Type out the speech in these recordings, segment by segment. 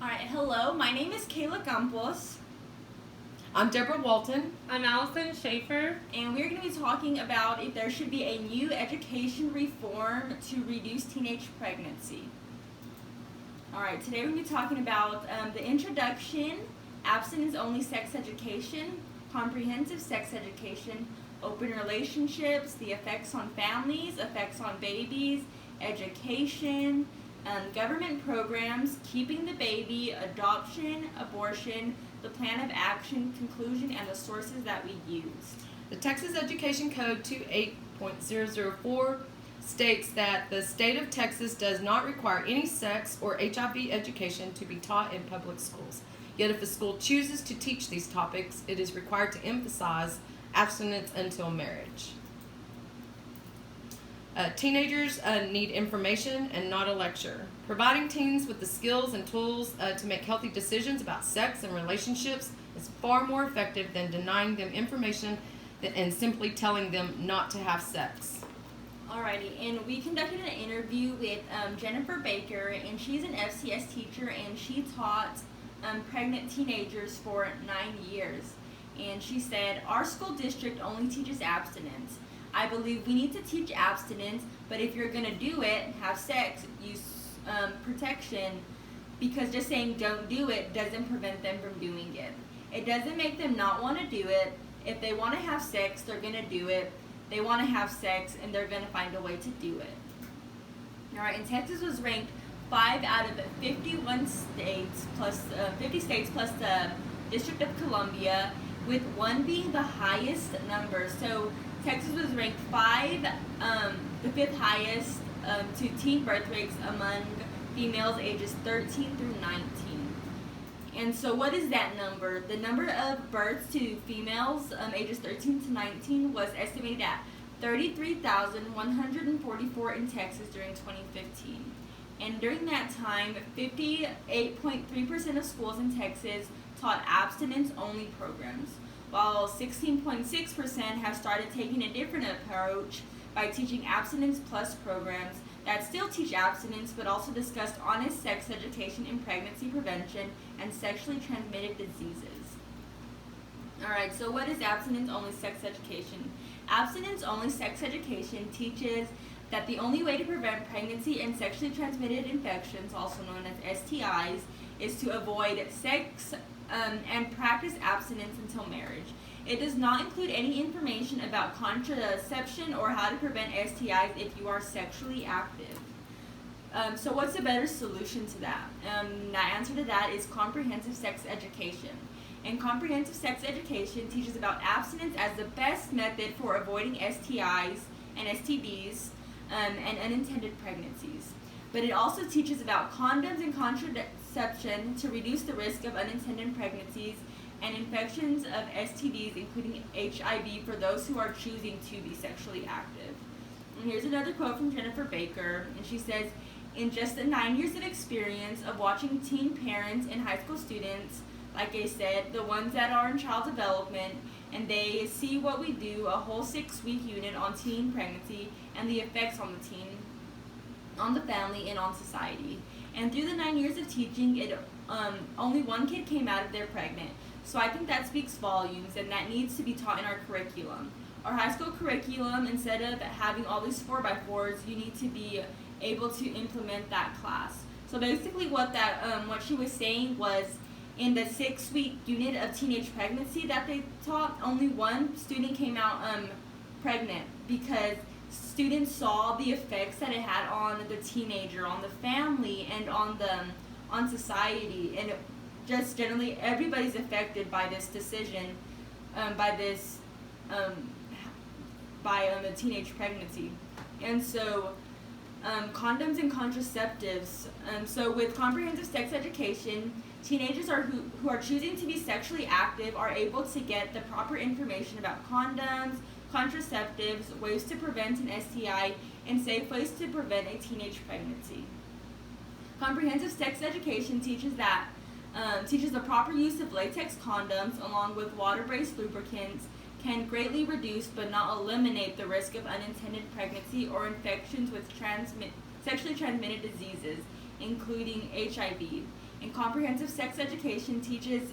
All right, hello, my name is Kayla Campos, I'm Deborah Walton. I'm Allison Schaefer. and we're going to be talking about if there should be a new education reform to reduce teenage pregnancy. All right, today we're going to be talking about the introduction, abstinence-only sex education, comprehensive sex education, open relationships, the effects on families, effects on babies, education, government programs, keeping the baby, adoption, abortion, the plan of action, conclusion, and the sources that we used. The Texas Education Code 28.004 states that the state of Texas does not require any sex or HIV education to be taught in public schools. Yet if a school chooses to teach these topics, it is required to emphasize abstinence until marriage. Teenagers need information and not a lecture. Providing teens with the skills and tools to make healthy decisions about sex and relationships is far more effective than denying them information and simply telling them not to have sex. Alrighty, and we conducted an interview with Jennifer Baker, and she's an FCS teacher, and she taught pregnant teenagers for 9 years. And she said, our school district only teaches abstinence. I believe we need to teach abstinence, but if you're going to do it, have sex, use protection, because just saying don't do it doesn't prevent them from doing it. It doesn't make them not want to do it. If they want to have sex, they're going to do it. They want to have sex, and they're going to find a way to do it. Alright, and Texas was ranked 5 out of 51 states, plus 50 states plus the District of Columbia, with 1 being the highest number. So Texas was ranked 5, the 5th highest to teen birth rates among females ages 13 through 19. And so what is that number? The number of births to females ages 13 to 19 was estimated at 33,144 in Texas during 2015. And during that time, 58.3% of schools in Texas taught abstinence-only programs, while 16.6% have started taking a different approach by teaching abstinence plus programs that still teach abstinence but also discuss honest sex education in pregnancy prevention and sexually transmitted diseases. Alright, so what is abstinence-only sex education? Abstinence-only sex education teaches that the only way to prevent pregnancy and sexually transmitted infections, also known as STIs, is to avoid sex and practice abstinence until marriage. It does not include any information about contraception or how to prevent STIs if you are sexually active. So what's a better solution to that? The answer to that is comprehensive sex education. And comprehensive sex education teaches about abstinence as the best method for avoiding STIs and STDs and unintended pregnancies. But it also teaches about condoms and contraception to reduce the risk of unintended pregnancies and infections of STDs, including HIV, for those who are choosing to be sexually active. And here's another quote from Jennifer Baker, and she says, in just the 9 years of experience of watching teen parents and high school students, like I said, the ones that are in child development, and they see what we do, a whole 6-week unit on teen pregnancy and the effects on the teen, on the family, and on society. And through the 9 years of teaching, only 1 kid came out of there pregnant. So I think that speaks volumes, and that needs to be taught in our curriculum. Our high school curriculum, instead of having all these 4x4s, you need to be able to implement that class. So basically what she was saying was, in the 6-week unit of teenage pregnancy that they taught, only 1 student came out pregnant, because students saw the effects that it had on the teenager, on the family, and on society, and just generally everybody's affected by this decision, by a teenage pregnancy. And so condoms and contraceptives. So with comprehensive sex education, teenagers who are choosing to be sexually active are able to get the proper information about condoms, contraceptives, ways to prevent an STI, and safe ways to prevent a teenage pregnancy. Comprehensive sex education teaches the proper use of latex condoms along with water-based lubricants can greatly reduce but not eliminate the risk of unintended pregnancy or infections with sexually transmitted diseases, including HIV. And comprehensive sex education teaches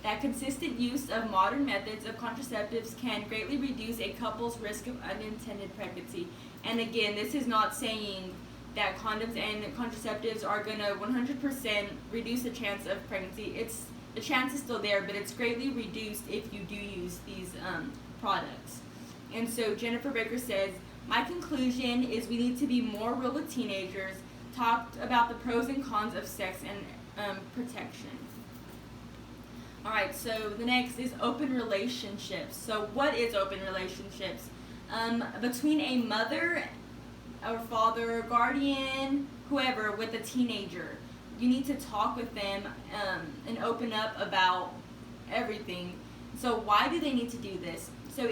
that consistent use of modern methods of contraceptives can greatly reduce a couple's risk of unintended pregnancy. And again, this is not saying that condoms and contraceptives are going to 100% reduce the chance of pregnancy. The chance is still there, but it's greatly reduced if you do use these products. And so Jennifer Baker says, my conclusion is we need to be more real with teenagers, talk about the pros and cons of sex and protection. Alright, so the next is open relationships. So what is open relationships? Between a mother or father, guardian, whoever, with a teenager. You need to talk with them and open up about everything. So why do they need to do this? So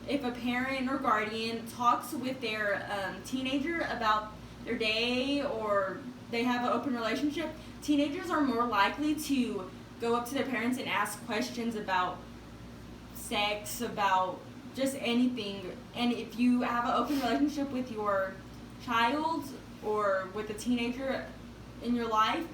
if a parent or guardian talks with their teenager about their day, or they have an open relationship, teenagers are more likely to go up to their parents and ask questions about sex, about just anything. And if you have an open relationship with your child or with a teenager in your life,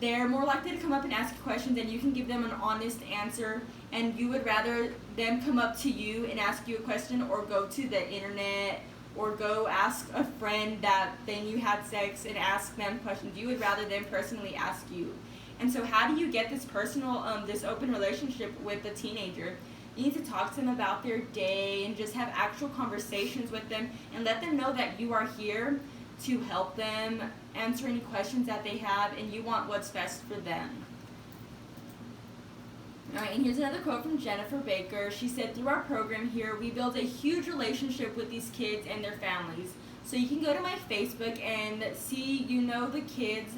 they're more likely to come up and ask you questions, and you can give them an honest answer. And you would rather them come up to you and ask you a question, or go to the internet, or go ask a friend that then you had sex and ask them questions. You would rather them personally ask you. And so how do you get this personal, this open relationship with a teenager? You need to talk to them about their day and just have actual conversations with them, and let them know that you are here to help them answer any questions that they have, and you want what's best for them. Alright, and here's another quote from Jennifer Baker. She said, through our program here, we build a huge relationship with these kids and their families. So you can go to my Facebook and see, the kids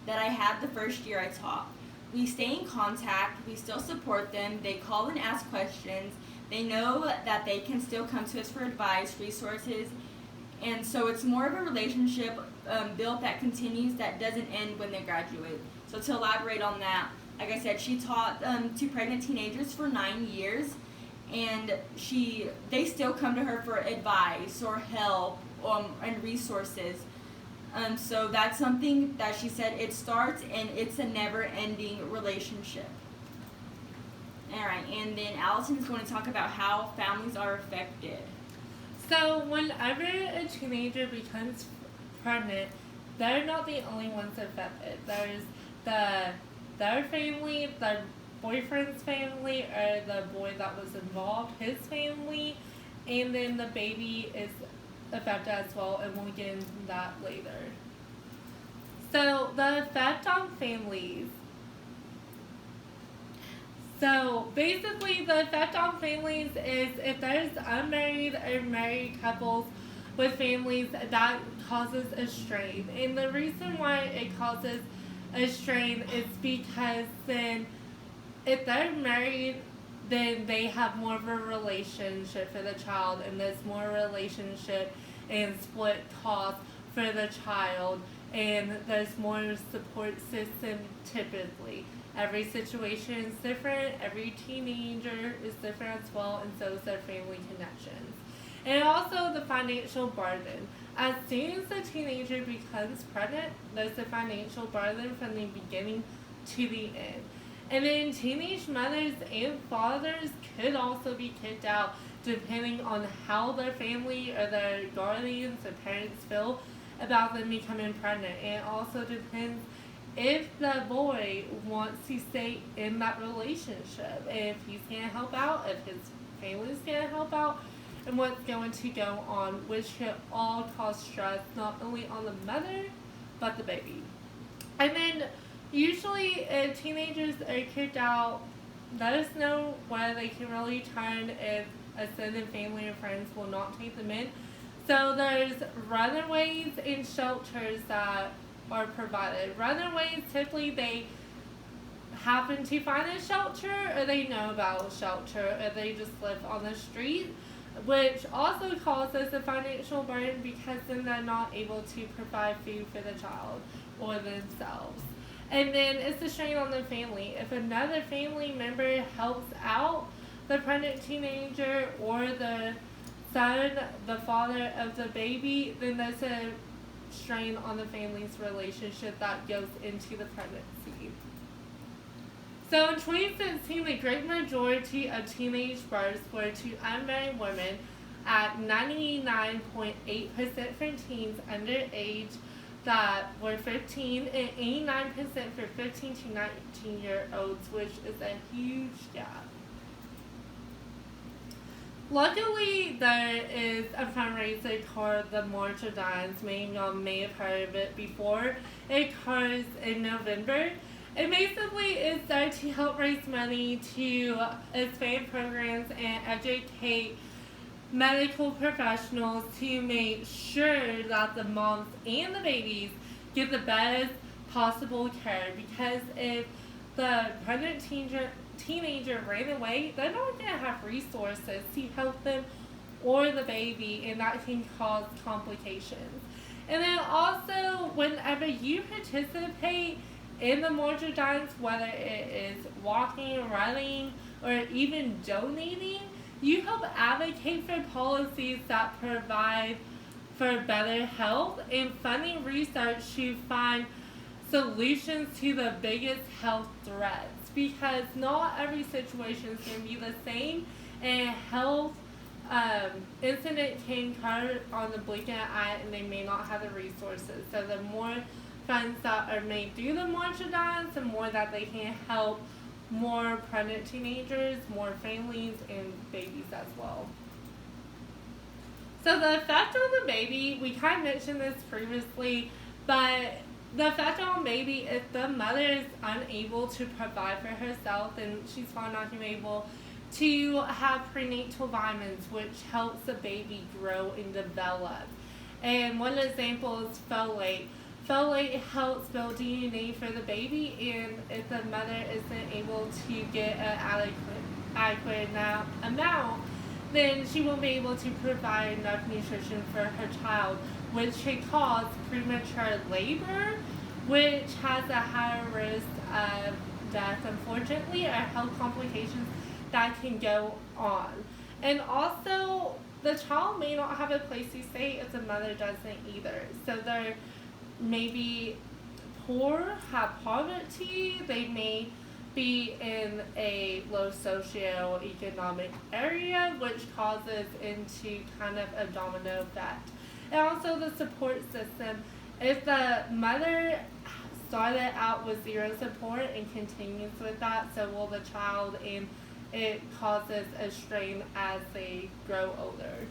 that I had the first year I taught. We stay in contact, we still support them, they call and ask questions, they know that they can still come to us for advice, resources, and so it's more of a relationship built that continues, that doesn't end when they graduate. So to elaborate on that, like I said, she taught to pregnant teenagers for 9 years, and they still come to her for advice or help and resources. So that's something that she said, it starts and it's a never-ending relationship. Alright, and then Allison is going to talk about how families are affected. So, whenever a teenager becomes pregnant, they're not the only ones affected. There's their family, their boyfriend's family, or the boy that was involved, his family, and then the baby is affected as well, and we'll get into that later. So, the effect on families. So, basically, the effect on families is if there's unmarried or married couples with families, that causes a strain. And the reason why it causes a strain is because then, if they're married, then they have more of a relationship for the child, and there's more relationship and split costs for the child, and there's more support system typically. Every situation is different, every teenager is different as well, and so is their family connections. And also the financial burden. As soon as the teenager becomes pregnant, there's the financial burden from the beginning to the end. And then teenage mothers and fathers could also be kicked out depending on how their family or their guardians or parents feel about them becoming pregnant. And it also depends if the boy wants to stay in that relationship, if he's going to help out, if his family's going to help out, and what's going to go on, which could all cause stress not only on the mother, but the baby. And then usually if teenagers are kicked out, let us know where they can really turn if extended family or friends will not take them in. So there's runaways and shelters that are provided. Runaways, typically they happen to find a shelter, or they know about a shelter, or they just live on the street, which also causes a financial burden because then they're not able to provide food for the child or themselves. And then it's a strain on the family. If another family member helps out the pregnant teenager or the son, the father of the baby, then there's a strain on the family's relationship that goes into the pregnancy. So in 2016, the great majority of teenage births were to unmarried women at 99.8% for teens under age that were 15 and 89% for 15 to 19-year-olds, which is a huge gap. Luckily, there is a fundraiser called the March of Dimes. Many of y'all may have heard of it before. It occurs in November. It basically is there to help raise money to expand programs and educate medical professionals to make sure that the moms and the babies get the best possible care. Because if the pregnant teenager ran away, they're not going to have resources to help them or the baby, and that can cause complications. And then also, whenever you participate in the March of Dimes, whether it is walking, running, or even donating, you help advocate for policies that provide for better health and funding research to find solutions to the biggest health threats, because not every situation is going to be the same, and health incident can occur on the blink of an eye and they may not have the resources. So the more funds that are made through the March of Dimes, the more that they can help more pregnant teenagers, more families, and babies as well. So the effect on the baby, we kind of mentioned this previously, but the effect on baby, if the mother is unable to provide for herself, then she's probably not going to be able to have prenatal vitamins, which helps the baby grow and develop. And one example is folate. Folate helps build DNA for the baby, and if the mother isn't able to get an adequate amount, then she won't be able to provide enough nutrition for her child, which can cause premature labor, which has a higher risk of death, unfortunately, or health complications that can go on. And also, the child may not have a place to stay if the mother doesn't either. So they're maybe poor, have poverty, they may be in a low socioeconomic area, which causes into kind of a domino effect. And also the support system. If the mother started out with zero support and continues with that, so will the child, and it causes a strain as they grow older.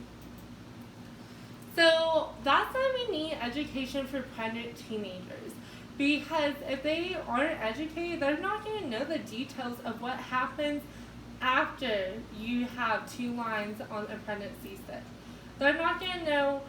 So that's why we need education for pregnant teenagers, because if they aren't educated, they're not going to know the details of what happens after you have 2 lines on a pregnancy slip. They're not going to know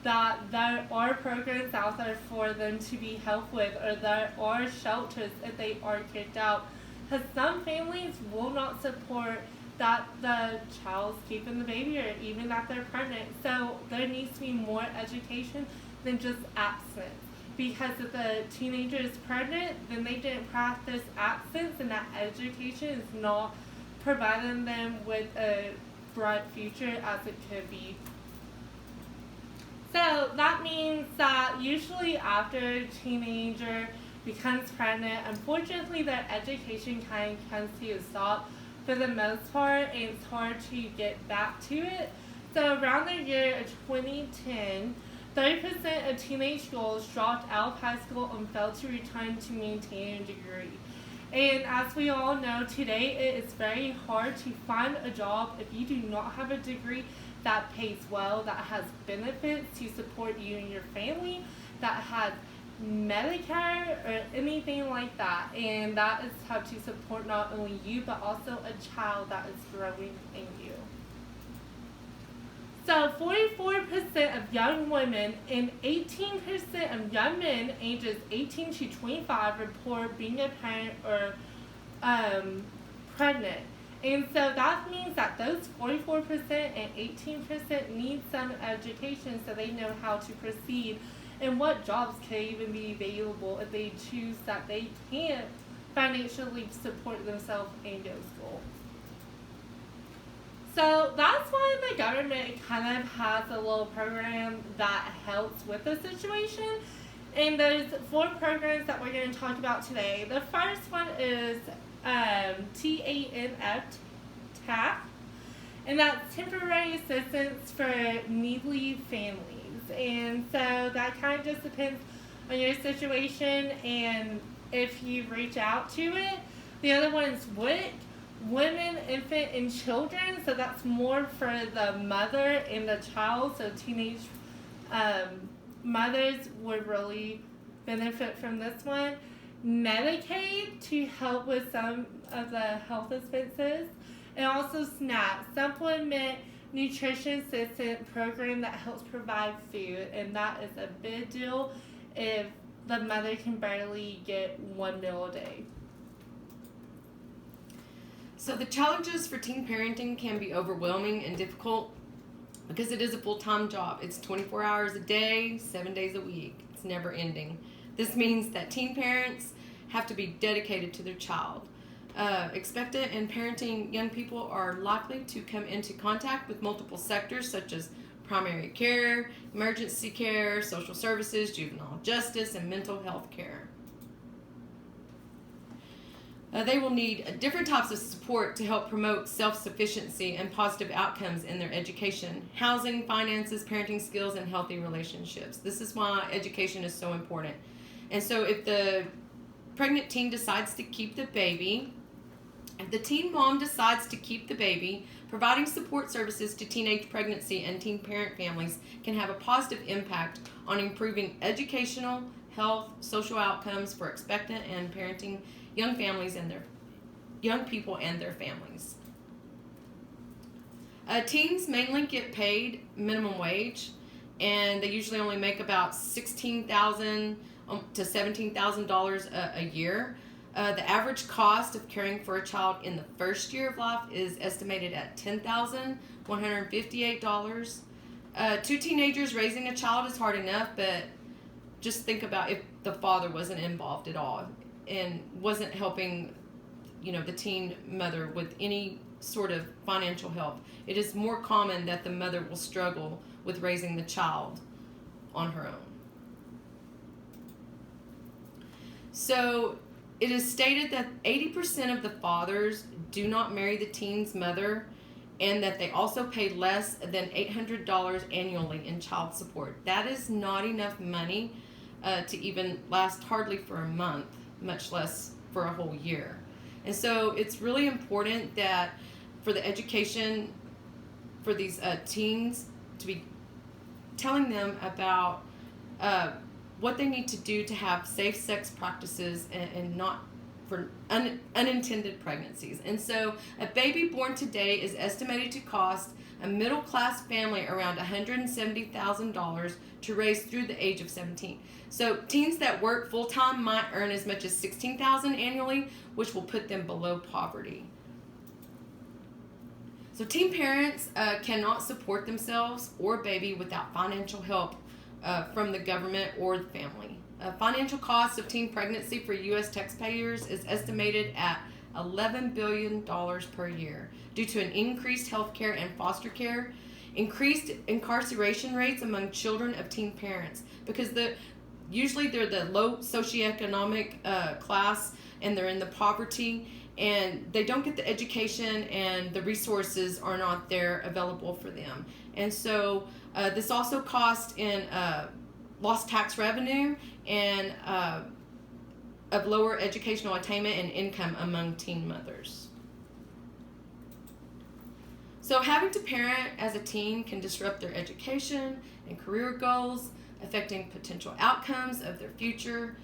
that there are programs out there for them to be helped with, or there are shelters if they are kicked out, because some families will not support that the child's keeping the baby, or even that they're pregnant. So there needs to be more education than just abstinence. Because if the teenager is pregnant, then they didn't practice abstinence, and that education is not providing them with a bright future as it could be. So that means that usually after a teenager becomes pregnant, unfortunately their education kind of comes to a stop for the most part, and it's hard to get back to it. So around the year of 2010, 30% of teenage girls dropped out of high school and failed to return to maintain a degree. And as we all know, today it is very hard to find a job if you do not have a degree that pays well, that has benefits to support you and your family, that has Medicare or anything like that. And that is how to support not only you, but also a child that is growing in you. So 44% of young women and 18% of young men ages 18 to 25 report being a parent or pregnant. And so that means that those 44% and 18% need some education so they know how to proceed and what jobs can even be available if they choose that they can't financially support themselves and go to school. So that's why the government kind of has a little program that helps with the situation. And there's 4 programs that we're going to talk about today. The first one is TANF, TAF, and that's temporary assistance for needy families. And so that kind of just depends on your situation and if you reach out to it. The other one is WIC, Women, Infant, and Children. So that's more for the mother and the child. So teenage mothers would really benefit from this one. Medicaid to help with some of the health expenses. And also SNAP, Supplement Nutrition Assistance Program that helps provide food. And that is a big deal if the mother can barely get 1 meal a day. So the challenges for teen parenting can be overwhelming and difficult because it is a full-time job. It's 24 hours a day, 7 days a week. It's never ending. This means that teen parents have to be dedicated to their child. Expectant and parenting young people are likely to come into contact with multiple sectors such as primary care, emergency care, social services, juvenile justice, and mental health care. They will need different types of support to help promote self-sufficiency and positive outcomes in their education, housing, finances, parenting skills, and healthy relationships. This is why education is so important. And so if the pregnant teen decides to keep the baby, if the teen mom decides to keep the baby, providing support services to teenage pregnancy and teen parent families can have a positive impact on improving educational, health, social outcomes for expectant and parenting young families and their young people and their families. Teens mainly get paid minimum wage, and they usually only make about $16,000 to $17,000 a year. The average cost of caring for a child in the first year of life is estimated at $10,158. 2 teenagers raising a child is hard enough, but just think about if the father wasn't involved at all and wasn't helping, the teen mother with any sort of financial help. It is more common that the mother will struggle with raising the child on her own. So it is stated that 80% of the fathers do not marry the teen's mother, and that they also pay less than $800 annually in child support. That is not enough money to even last hardly for a month, much less for a whole year. And so it's really important that for the education for these teens to be telling them about what they need to do to have safe sex practices and not for unintended pregnancies. And so a baby born today is estimated to cost a middle-class family around $170,000 to raise through the age of 17. So teens that work full-time might earn as much as $16,000 annually, which will put them below poverty. So teen parents cannot support themselves or baby without financial help from the government or the family. Financial cost of teen pregnancy for U.S. taxpayers is estimated at $11 billion per year due to an increased health care and foster care, increased incarceration rates among children of teen parents, because usually they're the low socioeconomic class and they're in the poverty, and they don't get the education and the resources are not there available for them. And so this also costs in lost tax revenue and of lower educational attainment and income among teen mothers. So having to parent as a teen can disrupt their education and career goals, affecting potential outcomes of their future.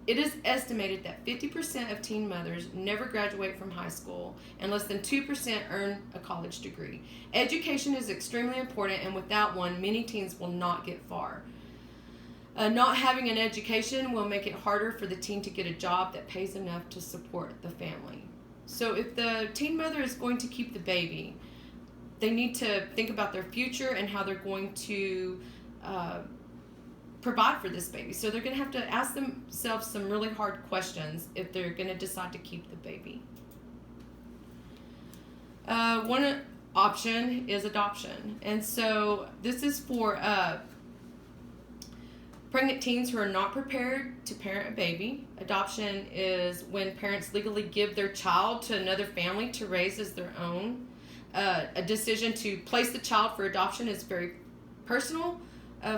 It is estimated that 50% of teen mothers never graduate from high school and less than 2% earn a college degree. Education is extremely important, and without one, many teens will not get far. Not having an education will make it harder for the teen to get a job that pays enough to support the family. So if the teen mother is going to keep the baby, they need to think about their future and how they're going to provide for this baby. So they're going to have to ask themselves some really hard questions if they're going to decide to keep the baby. option is adoption. And so this is for pregnant teens who are not prepared to parent a baby. Adoption is when parents legally give their child to another family to raise as their own. A decision to place the child for adoption is very personal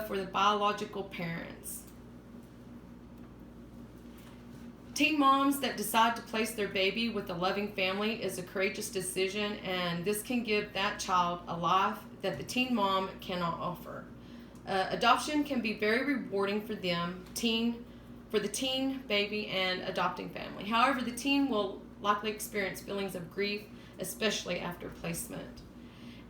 for the biological parents. Teen moms that decide to place their baby with a loving family is a courageous decision, and this can give that child a life that the teen mom cannot offer. Adoption can be very rewarding for them, for the teen, baby, and adopting family. However, the teen will likely experience feelings of grief, especially after placement.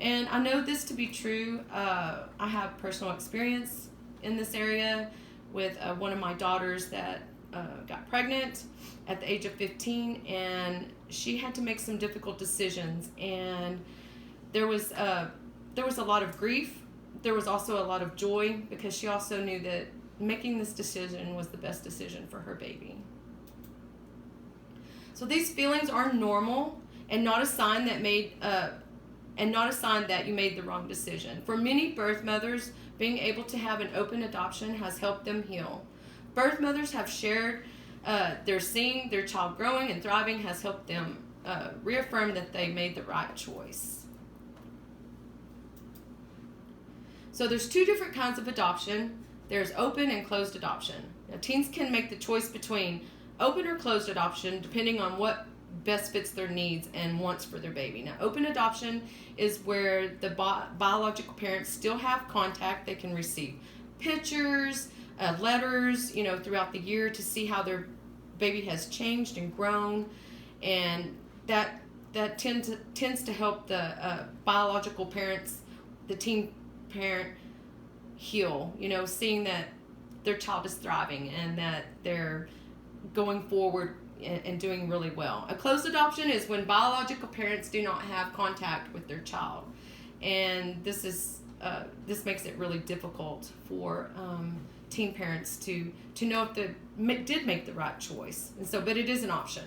And I know this to be true. I have personal experience in this area with one of my daughters that got pregnant at the age of 15, and she had to make some difficult decisions. And there was a lot of grief. There was also a lot of joy because she also knew that making this decision was the best decision for her baby. So these feelings are normal and not a sign that you made the wrong decision. For many birth mothers, being able to have an open adoption has helped them heal. Birth mothers have shared their seeing their child growing and thriving has helped them reaffirm that they made the right choice. So there's two different kinds of adoption. There's open and closed adoption. Now, teens can make the choice between open or closed adoption depending on what best fits their needs and wants for their baby. Now, open adoption is where the biological parents still have contact. They can receive pictures, letters, throughout the year to see how their baby has changed and grown, and that tends to help the biological parents, the teen parent, heal. Seeing that their child is thriving and that they're going forward and doing really well. A closed adoption is when biological parents do not have contact with their child, and this makes it really difficult for teen parents to know if they did make the right choice. And so, but it is an option.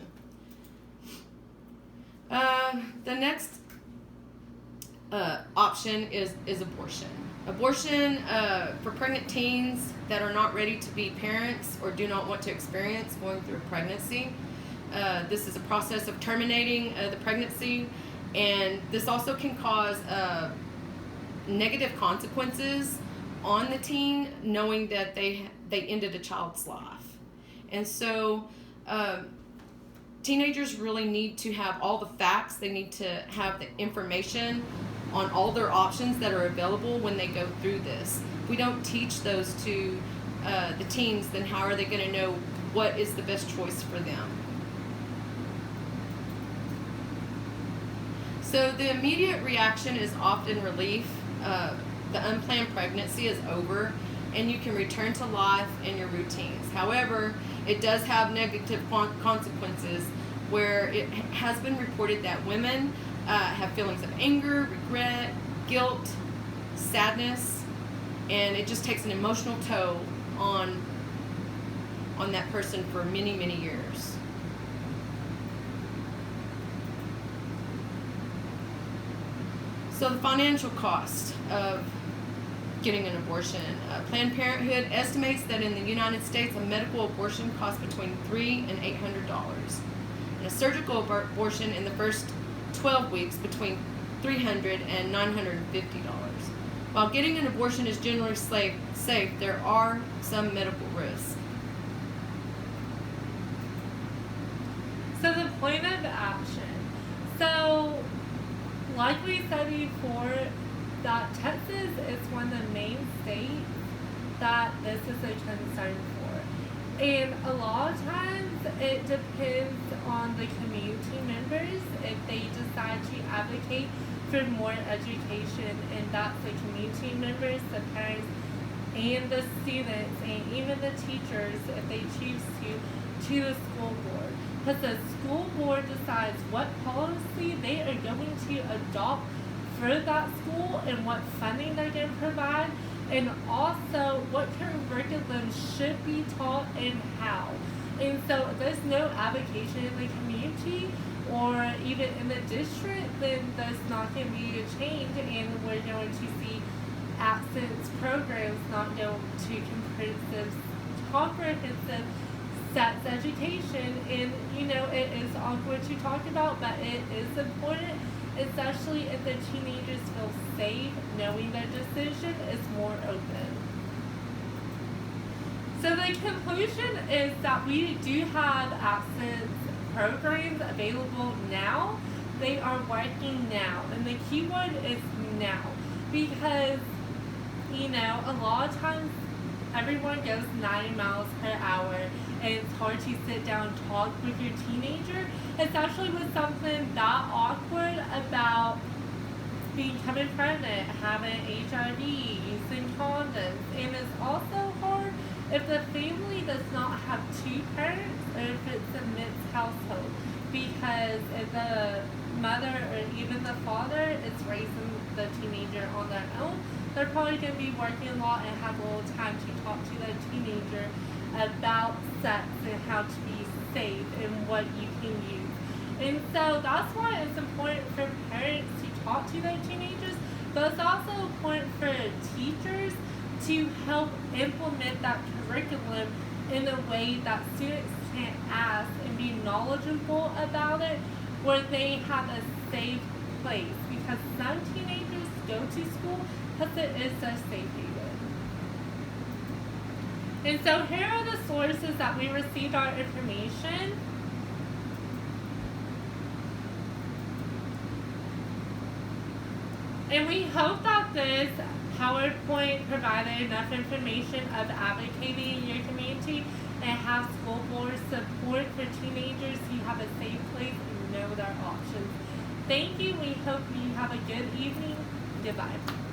The next option is abortion. Abortion for pregnant teens that are not ready to be parents or do not want to experience going through a pregnancy. This is a process of terminating the pregnancy, and this also can cause negative consequences on the teen, knowing that they ended a child's life. And so teenagers really need to have all the facts. They need to have the information on all their options that are available when they go through this. If we don't teach those to the teens, then how are they going to know what is the best choice for them? So the immediate reaction is often relief. The unplanned pregnancy is over and you can return to life and your routines. However, it does have negative consequences where it has been reported that women have feelings of anger, regret, guilt, sadness, and it just takes an emotional toll on that person for many, many years. So the financial cost of getting an abortion. Planned Parenthood estimates that in the United States, a medical abortion costs between $300 and $800. And a surgical abortion in the first 12 weeks between $300 and $950. While getting an abortion is generally safe, there are some medical risks. So the point of action. So, like we said before, that Texas is one of the main states that this is a concern for. And a lot of times it depends on the community members if they decide to advocate for more education, and that's the community members, the parents, and the students, and even the teachers if they choose to the school board. Because the school board decides what policy they are going to adopt for that school and what funding they're going to provide, and also what curriculum should be taught and how. And so if there's no advocacy in the community or even in the district, then there's not going to be a change, and we're going to see absence programs not go to comprehensive sex education. And it is awkward to talk about, but it is important, especially if the teenagers feel safe knowing their decision is more open. So the conclusion is that we do have absence programs available now. They are working now, and the keyword is now, because a lot of times everyone goes 90 miles per hour, and it's hard to sit down and talk with your teenager, especially with something that awkward about becoming pregnant, having HIV, using condoms. And it's also hard if the family does not have two parents, or if it's a mixed household, because if the mother or even the father is raising the teenager on their own, they're probably going to be working a lot and have a little time to talk to the teenager about sex and how to be safe and what you can use. And so that's why it's important for parents to talk to their teenagers, but it's also important for teachers to help implement that curriculum in a way that students can ask and be knowledgeable about it, where they have a safe place, because some teenagers go to school because it is their safe haven. And so here are the sources that we received our information. And we hope that this PowerPoint provided enough information of advocating in your community and have school board support for teenagers who have a safe place and know their options. Thank you. We hope you have a good evening. Goodbye.